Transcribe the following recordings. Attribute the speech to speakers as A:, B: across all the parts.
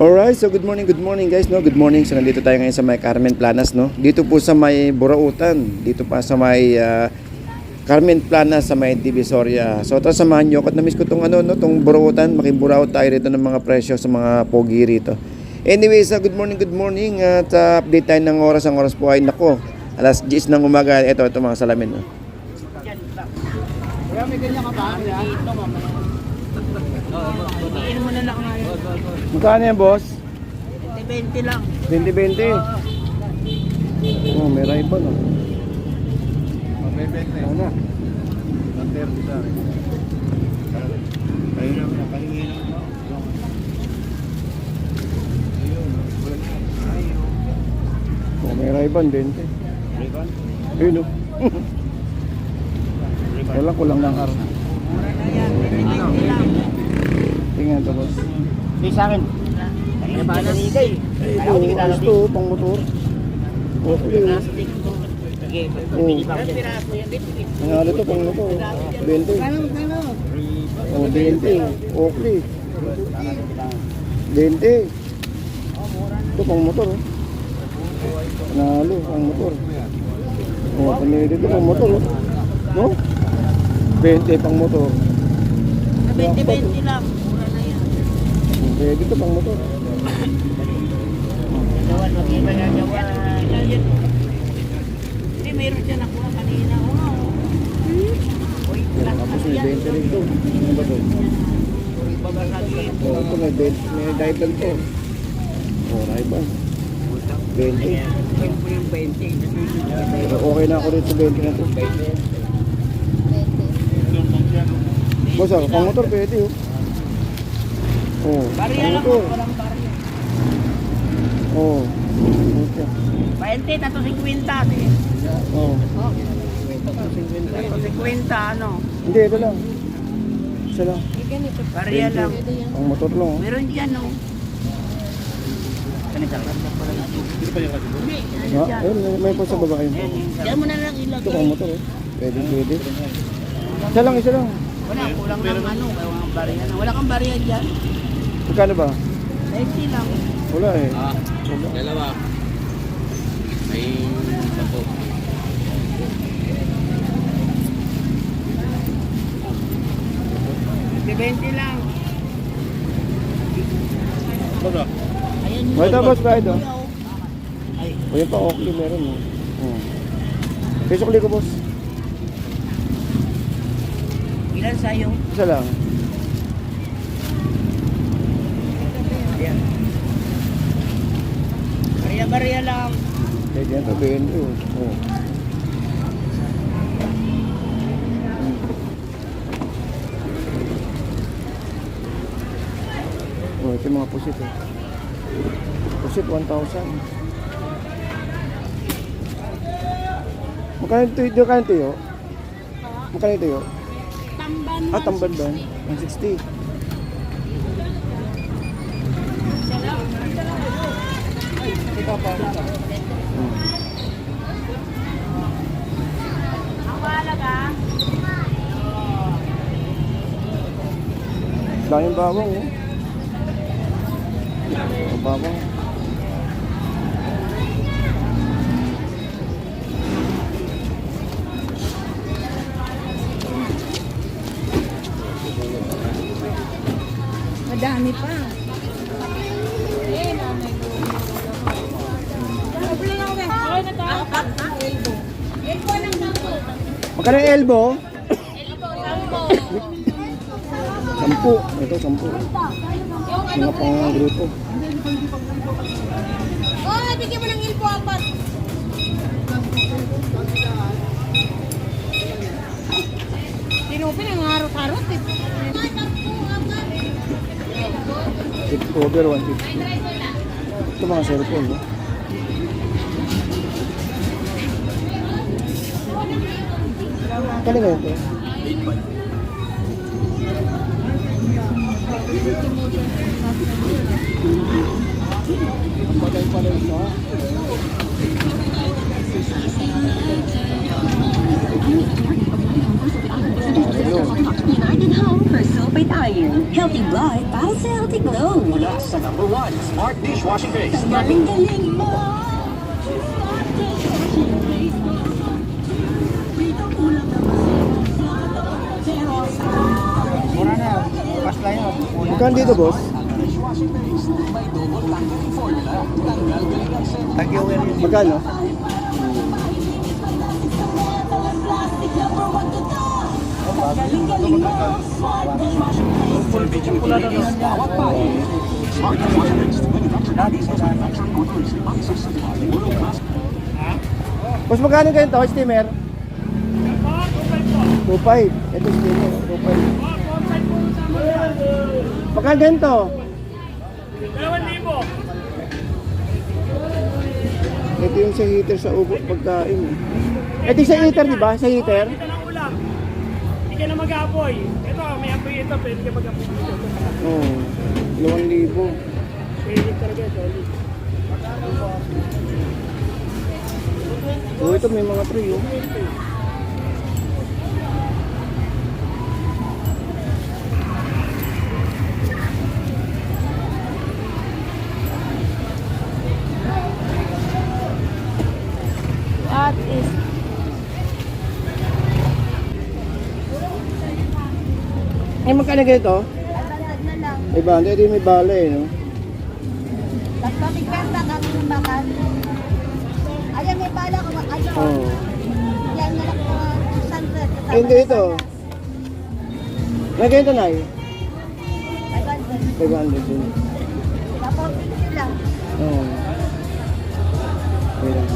A: Alright, so good morning guys, no? Good morning. So nandito tayo ngayon sa may Carmen Planas, no? Dito po sa may Burautan, dito pa sa may Carmen Planas sa may Divisoria. So tara samahan niyo ako at na-miss ko tong tong Burautan, makiburaot tayo rito ng mga presyo sa mga pogi rito. Anyways, good morning at update tayo ng oras. Ang oras po ay nako, alas 10 ng umaga. Ito mga salamin, no?
B: Kaya may ganyan ka ba? Dito mamaya. Iin mo na lang ngayon.
A: Magkano yan, boss?
B: 20 lang.
A: 20-20. Oh, may rival, no?
C: May 20.
A: Ano na?
C: 130 sa akin. Ayun naman, napahingin naman.
A: Oh, may rival, 20.
C: Riban?
A: Ayun, no? Wala, kulang ng araw.
B: Mura na yan. 20 lang.
A: Tingnan ito, boss.
C: Hindi sa akin. Kanina ba na higay?
A: Ito, pang motor. Okay.
B: Plastic to. Sige, pili pa ako dyan.
A: Nangyari ito, pang motor. 20.
B: Kano?
A: Oh, 20. Okay. 20. Ito, pang motor. Panalo, pang motor. Oh, panalo dito, pang motor. No? 20 pang motor.
B: 20 lang. Mura na yan.
A: Pwede ito pang motor.
B: Jawan, mag-iba na jawan. Hindi, meron dyan ako kanina. Uy,
A: Tapos may 20 rin ito. Ano ba ito? Oh, ito may 20. May rival to. Oh, rival. 20.
B: yung 20.
A: Pero okay na ako rin sa 20 na ito. Boss, pang motor pwede oh. Oh,
B: Barya
A: pang
B: lang
A: motor.
B: ako, walang barya.
A: Oh. Okay.
B: 20, tato 50.
A: Oh.
B: Tato 50, ano?
A: Hindi, ito lang. Isa lang.
B: Barya lang.
A: Pang motor lang oh.
B: Meron dyan, no?
C: Hindi pa yung kasi.
B: Hindi, ano
A: Ha?
B: dyan?
A: Ayun, may po sa baba yun.
B: Diyan mo na lang
A: Ito
B: ilagay.
A: pang motor oh. Pwede, pwede. Isa lang, isa lang.
B: Wala, kulang ng ano, walang barya na. Wala kang barya dyan.
A: Magkano ba?
B: 20 lang.
A: Wala eh.
C: Dalawa. May
B: 20 lang.
C: Baba.
B: Ayan
A: May tapos ba ito?
B: Ay,
A: O yan pa, okay, meron oh. Oh. Pisokli ko boss.
B: ilan sa'yo?
A: Isa lang.
B: Ayan. Barya-barya lang.
A: Pwede yan, tabihin ko. Oh. Oh, ito yung mga pusit eh. Pusit 1,000. Magkano ito yun? Magkano ito yun?
D: Tamban.
A: Tamban ba? 160.
D: Ang mahalaga.
A: Daming bawang oh. Bawang.
D: Madami pa.
A: Magkano yung elbow?
D: Sampo.
A: 10. Ito 10. Mga pang grupo.
D: Oh, bigyan mo ng ilpo apat. Tinupin ang harot-harot eh.
A: Over 150. Ito mga cellphone no? Kali nga ito? Patay-patay sa
E: United Home for Sulfate Iron. Healthy blood para sa healthy glow.
C: Mula sa
E: number 1 smart dishwashing base.
C: Mura na yun. Pas lang yun.
A: Magkano dito, boss?
C: Tag-iwer yun.
A: Magkano?
C: Full beach yung pula na doon.
A: Boss, magkano ganito? Steamer? 2.5. Ito steamer, 2.5. Magkano ganito? 2,000. Ito yung sa heater sa ubo pagkain. Ito yung sa heater, di ba? Sa heater?
F: Ito ng ulam. Hindi ka na mag-apoy. Ito, may apoy ito. Pwede ka mag-apoy dito.
A: Oo. 2,000.
F: Pwede talaga, solid.
A: Oh, ito may mga tray, oh.
B: What is...
A: Ay, magkano ganito?
B: Agad na lang.
A: Iba, hindi may bala eh, no?
B: Tapos bigyan kami ng bakal. Ayan, may bala ko. Ano?
A: Oo.
B: Yan na lang po. Sunset.
A: Ay, hindi ito. May ganito na eh.
B: 500.
A: 500 din.
B: Tapos, yun lang.
A: Oo. Ayan.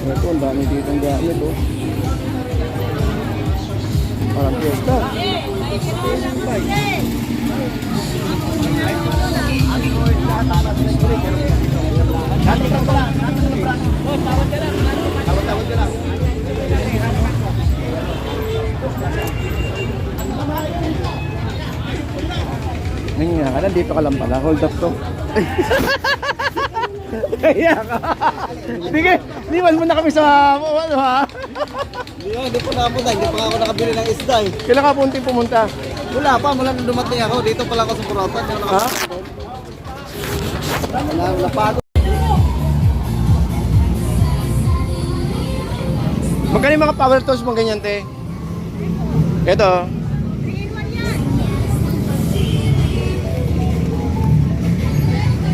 A: Ito, ang dami dito ang gamit, oh. Parang fiesta. Ngayon nga, nandito ka lang pala. Hold up to. Kaya ka. Sige, liwan mo na kami sa ano ha.
C: Hindi po nakapunta. Hindi pa ako nakabili ng isda eh.
A: Kailan ka punting pumunta?
C: Wala pa. Mula nung dumating ako. Dito pala ako sa Puratan.
A: Ha?
C: Napagod.
A: Magkano yung mga power tools mo ganyan, te? Ito.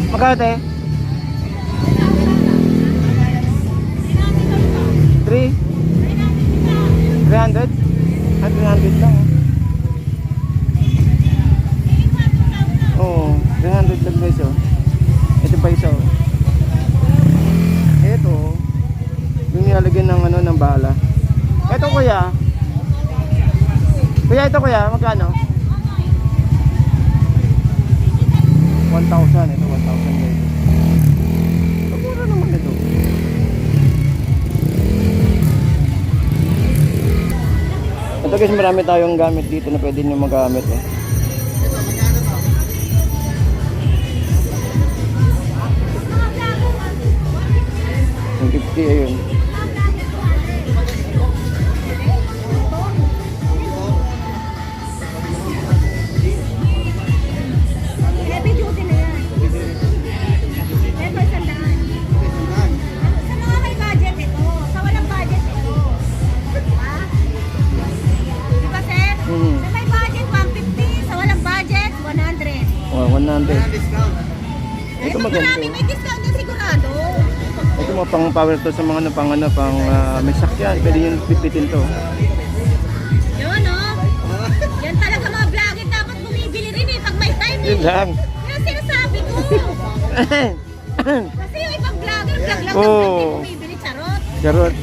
A: Magkano, te? 3? 300? Ah, 300 lang. Oo, 300 lang guys, oh. Ito pa isa, oh. Ito, oh. Yung nilalagyan ng ano, ng bala. Ito, kuya. Kuya, ito, kuya. Magkano? 1,000. Ito, 1,000 guys. Mura naman ito. Ito guys, marami tayong gamit dito na pwede nyo magamit, eh. Yung 50, ayun.
B: Heavy duty na yan. Ito, 100. Sa mga may budget ito. Sa walang budget ito. Ha? Di ba, sir?
A: Mhm.
B: Sa may budget, 150. Sa walang budget, 100.
A: Oh, 100. Ito maganda.
B: Marami, may discount na sigurado.
A: Ito mga pang power to sa mga ano, pang may sakyan. Pwede yung pitpitin to.
B: Yun, oh. Yan talaga mga vlogger dapat bumibili rin eh pag may time eh.
A: Yun lang.
B: Yan sinasabi ko. Kasi yung ibang vlogger, vlog lang
A: Oo.
B: ng bumibili, charot.
A: Charot.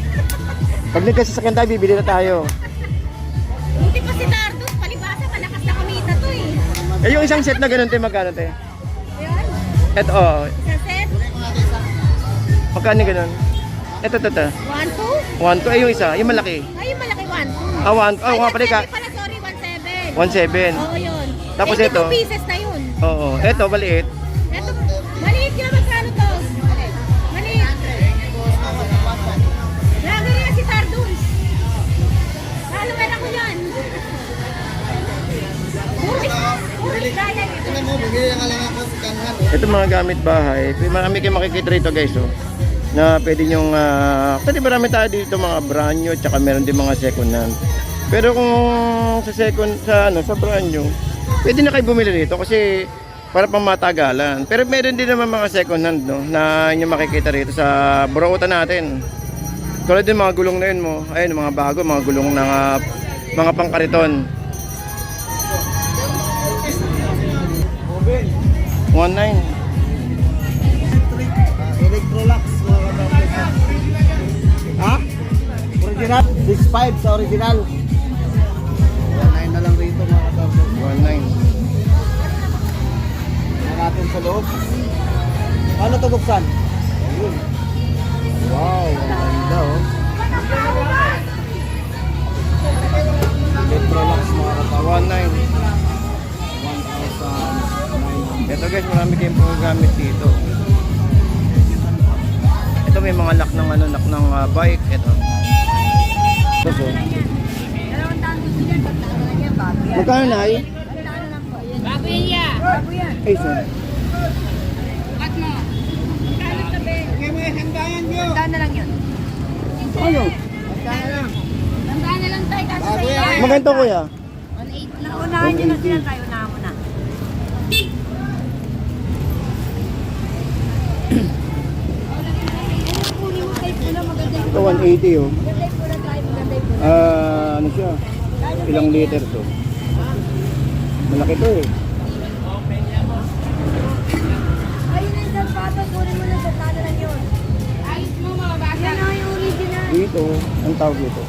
A: Pag nagkasasakyan tayo, bibili na tayo.
B: Buti pa si Nardos, palibasa, malakas na kumita to eh.
A: Eh, yung isang set na ganun, te, magkano, te?
B: Ayan,
A: Ito, oh.
B: sa set,
A: Magkano ganun? Ito.
B: 1, 2.
A: 1, 2. Eh, yung isa. Yung malaki.
B: Ay, yung malaki 1, 2.
A: Ah, 1. Oh, nga pala ka.
B: pala, sorry, 1.7.
A: 1.7.
B: Oo, yun.
A: Tapos
B: Eh,
A: ito?
B: 2 pieces na yun.
A: Oo. Ito, maliit.
B: Ito, maliit ka magkano to? Maliit. Vlogger yan si Tardus. Follower ako yan.
C: Tingnan mo, bigyan ka lang ako sa kanhan.
A: Ito mga gamit bahay. Marami kayong makikita rito guys, oh. Na pwede nyong, kasi marami tayo dito mga brand new, tsaka meron din mga second hand. Pero kung sa brand new, pwede na kayo bumili rito kasi para pang matagalan. Pero meron din naman mga second hand, no, na inyo makikita rito sa burautan natin. Tulad din mga gulong na yun mo. Ayun, mga bago, mga gulong ng mga pangkariton. 1.9.
C: Electrolux mga kapatid. Ha? Original? 6.5 sa original. 1.9 na lang rito mga kapatid.
A: 1.9.
C: Tingnan natin sa loob. Paano ito buksan? Ayun. Wow, ang ganda oh. Electrolux mga kapatid.
A: 1.9.
C: 1,900.
A: Ito guys, marami kayong gamit dito. Ito may mga lock ng lock ng bike. Ito. Ito so. Magkano na ay?
D: Bago yan ya.
A: Ay, so.
D: Cut mo. Magkano sabi? Tandaan na lang yun.
A: Ano?
D: Tandaan na lang tayo kasi sa iyo.
A: Maganda kuya.
D: 1.8 lang. Unahan nyo na sila tayo. Unahan mo na. Kunin mo tayo pula. Maganda yung
A: Ito 180 oh.
D: maganda yung pula tayo. Maganda yung pula.
A: Ano siya? Ilang liter to? Malaki to eh.
D: Ayun na yung sapatos. Kunin mo na sa tanda lang yun. Ayos mo mga bata. Yan na yung original.
A: Dito, ang tawag dito.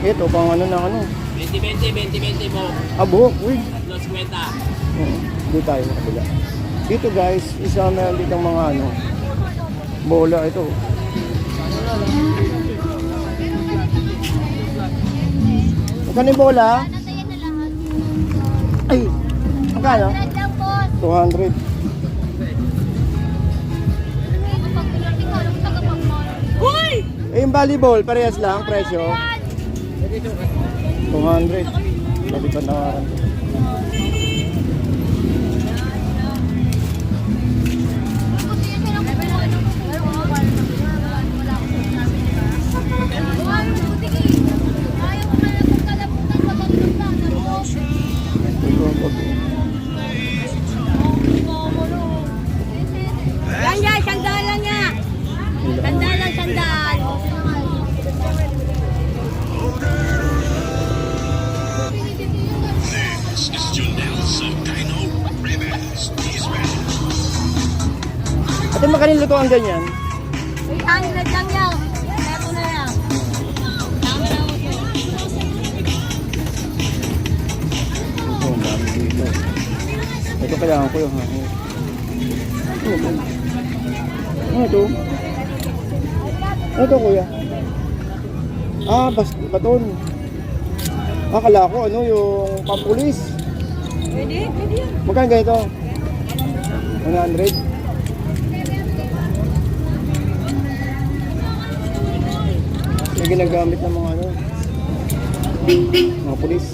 A: Ito, pang ano na ano.
C: 20 mo.
A: Buhok, uy.
C: Los kwenta.
A: Dito tayo sa kabila. Dito guys, isa meron dito mga ano. Bola ito. Magkano yung bola? Ay, magkano? 200.
D: Uy!
A: Eh, yung volleyball, parehas lang, presyo. 200. Sabi pa nawaran ko.
D: Yan yan, sandaan lang niya. Sandaan lang, sandaan.
A: Ate, magkano luto ang ganyan?
D: Ano na lang yan. Ito na yan. Tama na mo.
A: Ito, ang dami dito. Ito kailangan ko yung hangin. Ito. Ito kuya. Baton. Akala ko ano yung pampulis.
D: Pwede, pwede yan.
A: Magkano ganito? 100. May ginagamit ng mga ano, mga pulis.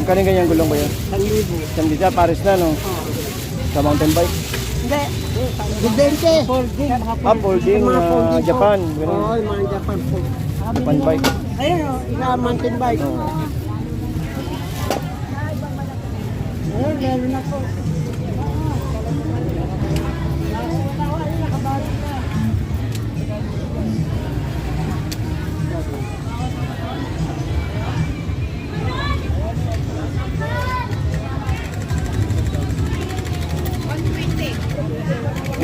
A: Magkano yung ganyang gulong ko yan? 1,000. Sandita, Paris na no? Sa mountain bike?
C: Hindi. Dudente. Folding.
A: Folding, Japan. Ganun.
C: Oo, yung mga Japan fold.
A: Japan bike.
C: Ayun o, ika mountain bike.
A: Oo.
C: Ayun, meron na po.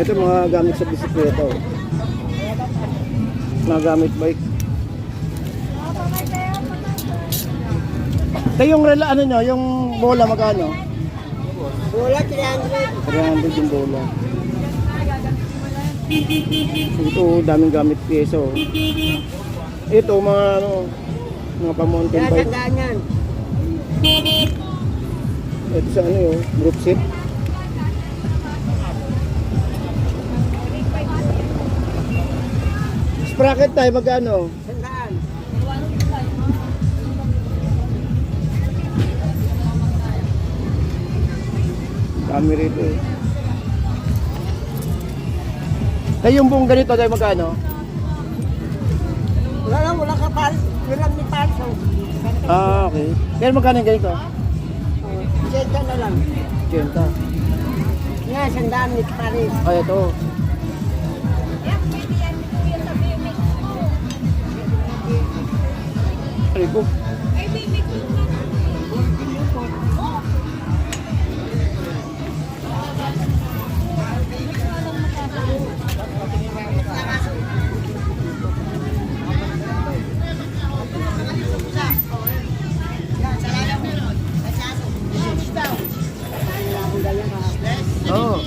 A: Ito mga gamit sa bisikleta. Oh. Mga gamit bike. Ito yung ano nyo, yung bola magkano?
C: Bola, 300.
A: 300 yung bola. Ito, daming gamit pyesa. Oh. Ito, mga ano, mga pa-mountain bike.
C: Sandaan yan.
A: Ito sa ano yun, group seat. bracket tayo, magkano?
C: Sandaan.
A: Dami rito eh. Tayo yung buong ganito tayo, magkano?
C: Wala ka pal. Wala ni palso.
A: Ah, okay. Pero magkano yung ganito?
C: Senta na lang.
A: 80.
C: Nga, sandaan ni Paris.
A: Ay, ito. Rico. Oh.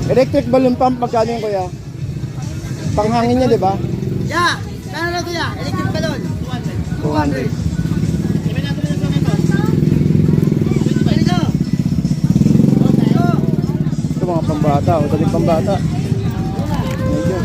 A: Electric balloon pump, magkano yun, kuya? Panghangin niya, di ba?
C: Ya! Kano na ito ya? Electric balloon.
A: 200. Ito mga pambata, o daling pambata. Medyo.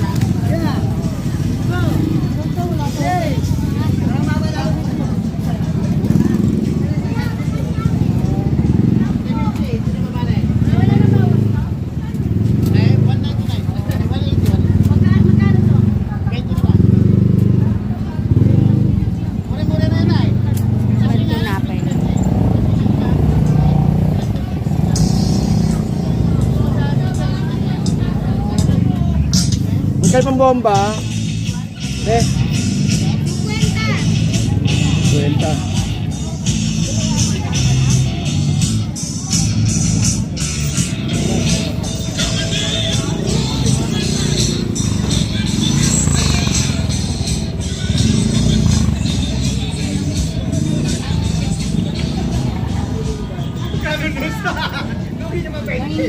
A: Magkano pang bomba? Eh? 50.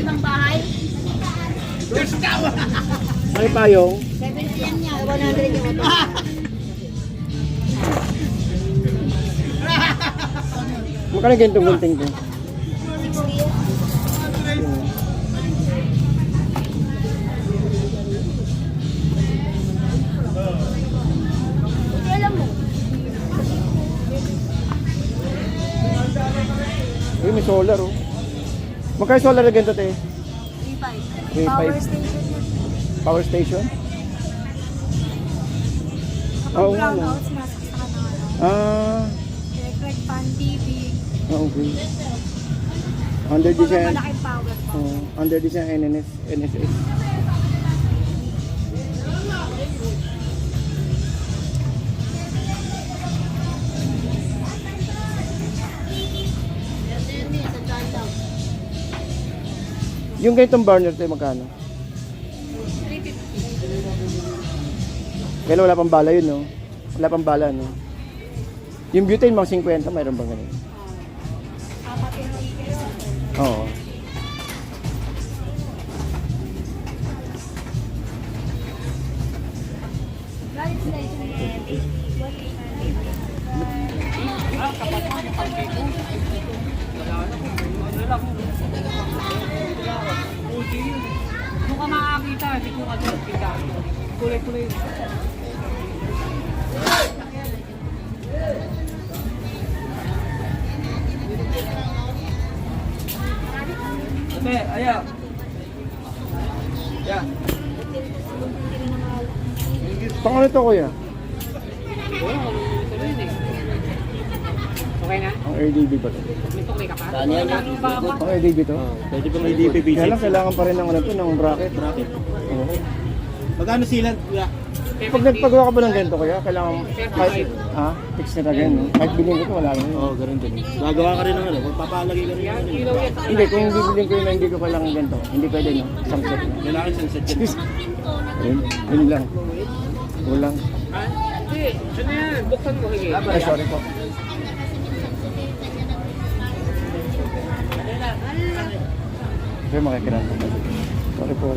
B: Ng bahay.
A: May payong?
B: 70 yan niya. 100 yung ito.
A: Magkano ganito gunting ko?
B: 60 yan. Hindi alam mo.
A: Uy, may solar oh. Magkano solar na ganito, te?
B: 3.5.
A: 3.5.
B: Power station yan.
A: Power station?
B: Kapag
A: Oo, ano?
B: brownouts, masaksakan na ano.
A: Ah,
B: Electric fan, TV.
A: okay. Under
B: Kapag
A: design,
B: malaking power.
A: under design NSS. Yung ganitong burner tayo magkano? 350. Kaya wala pang bala yun, no? Wala pang bala, no? Yung butane, mga 50, mayroon bang ganun?
B: Apat yung tickets.
A: Oo.
B: Galit sila yung
F: Kung ka makakita, hindi ko ka doon kita. Kulay-kulay. Ate, ayaw. Yeah.
A: Pang ano to, kuya?
F: Okay na?
A: Ang RDB ba to?
F: May tukay ka pa?
C: Saan yan?
A: Ang RDB to?
C: Pwede pa may DPP.
A: Kaya lang, kailangan pa rin ng ano to, ng bracket.
C: Bracket.
A: Oo.
C: Magkano silang? Yeah.
A: Pag nagpagawa ka ba ng ganito, kaya kailangan kahit, fix na again, no? Kahit bilhin ko to, wala na yun.
C: Oo, ganun din. Gagawa ka rin ng ano, magpapalagay ka rin ng ano.
A: Hindi, kung bibilhin ko yun na hindi ko kailangan ganito, hindi pwede, no? Isang set na.
C: Kailangan isang set yan.
A: Yun lang. Kulang.
F: Hindi. Ano yan? Buksan mo. Hige.
A: Ay, sorry po. Kaya makikiran ko. Sorry po.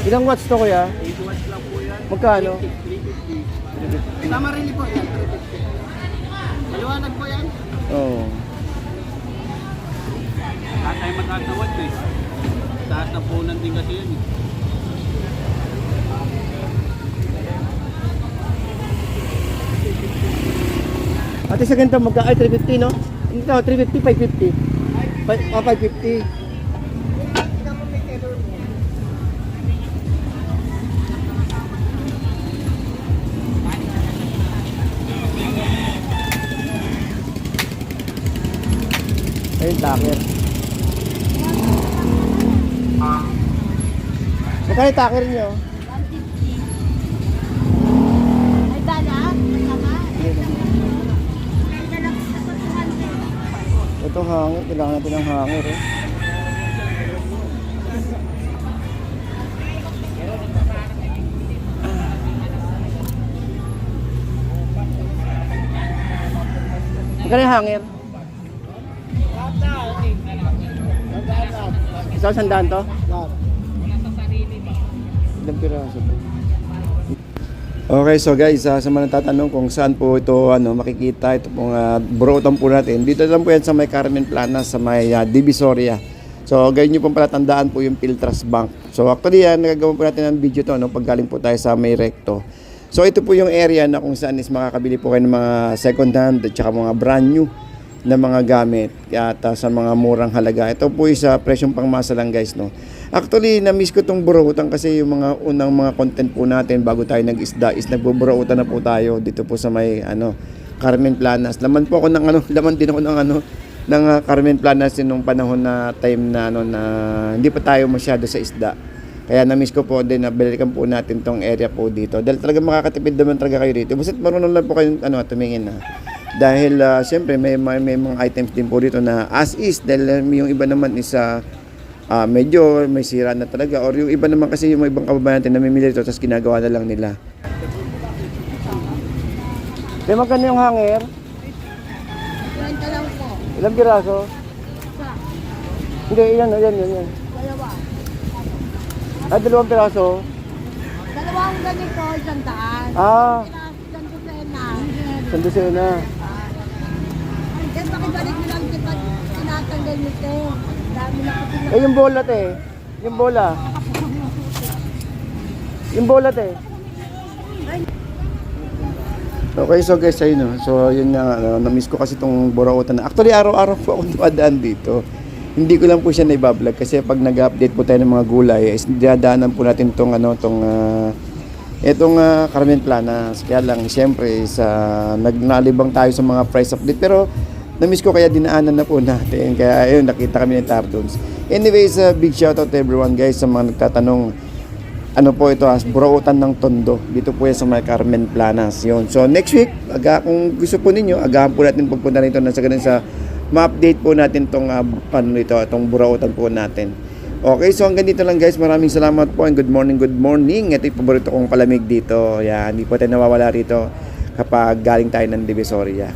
C: Ilang watts to kuya?
F: 8 watts lang po yan.
C: Magkano?
F: 350. Tama rin po yan, 350. Maliwanag po yan.
C: Oo.
F: Lahat tayo mataas na watts eh. Taas na punan din kasi yan eh.
C: Ate sa ganito, ay 350 no? Ito, 350, 550. 550. Ayun, takir. Magkano yung takir nyo?
B: 150. Ay, dala? Tama? Dala ko sa 200.
C: Ito hangin, kailangan natin ng hangin eh. Magkano yung hangin? Isang sandaan to? Ilang piraso to?
A: Okay, so guys, sa mga natatanong kung saan po ito makikita, ito pong burutan po natin. Dito lang po yan sa may Carmen Planas, sa may Divisoria. So, ganyan nyo pong palatandaan po yung Piltras Bank. So, actually yan, nagagawa po natin ng video to, pag galing po tayo sa may Recto. So, ito po yung area na kung saan is makakabili po kayo ng mga second hand at saka mga brand new na mga gamit at sa mga murang halaga. Ito po isa presyong pangmasa lang guys, no. Actually, na-miss ko tong burutan kasi yung mga unang mga content po natin bago tayo nag-isda is nagbuburutan na po tayo dito po sa may Carmen Planas. Laman po ako ng laman din ako ng Carmen Planas nung panahon na time na na hindi pa tayo masyado sa isda. Kaya na-miss ko po din na balikan po natin tong area po dito. Dahil talaga makakatipid naman talaga kayo dito. Basta't marunong lang po kayo tumingin na. Dahil siyempre may mga items din po dito na as is. Dahil yung iba naman is medyo may sira na talaga. Or yung iba naman kasi yung ibang kababayan natin namimili dito tapos ginagawa na lang nila.
C: Di magkano yung hanger?
B: 20 lang po.
C: Ilang piraso?
B: Isa.
C: Hindi, yan.
B: Dalawa.
C: Ah, 2 piraso?
B: Dalawang ganito, 100.
C: Ah,
B: Isang kusena.
C: sandusena.
B: Yan, pakibalik mo lang kita tinatanggal nito. Dami na kasi
C: Yung bola te. Yung bola. Yung bola te.
A: Okay, so guys, ayun no. So, yun nga, na-miss ko kasi itong burautan. Actually, araw-araw po ako dumadaan dito. Hindi ko lang po siya na-vlog kasi pag nag-update po tayo ng mga gulay, is dadaanan po natin itong Carmen Planas. Kaya lang, siyempre, nalibang tayo sa mga price update. Pero, na-miss ko kaya dinaanan na po natin. Kaya, ayun, nakita kami ng Tardons. Anyways, big shoutout to everyone guys sa mga nagtatanong. Ano po ito, burautan ng Tondo. Dito po yan sa may Carmen Planas. Yun. So, next week, kung gusto po ninyo, agahan po natin pagpunta nito na sa ma-update po natin itong burautan po natin. Okay, so hanggang dito lang guys. Maraming salamat po and good morning, good morning. Ito yung paborito kong palamig dito. Yan, hindi po tayo nawawala rito kapag galing tayo ng Divisoria.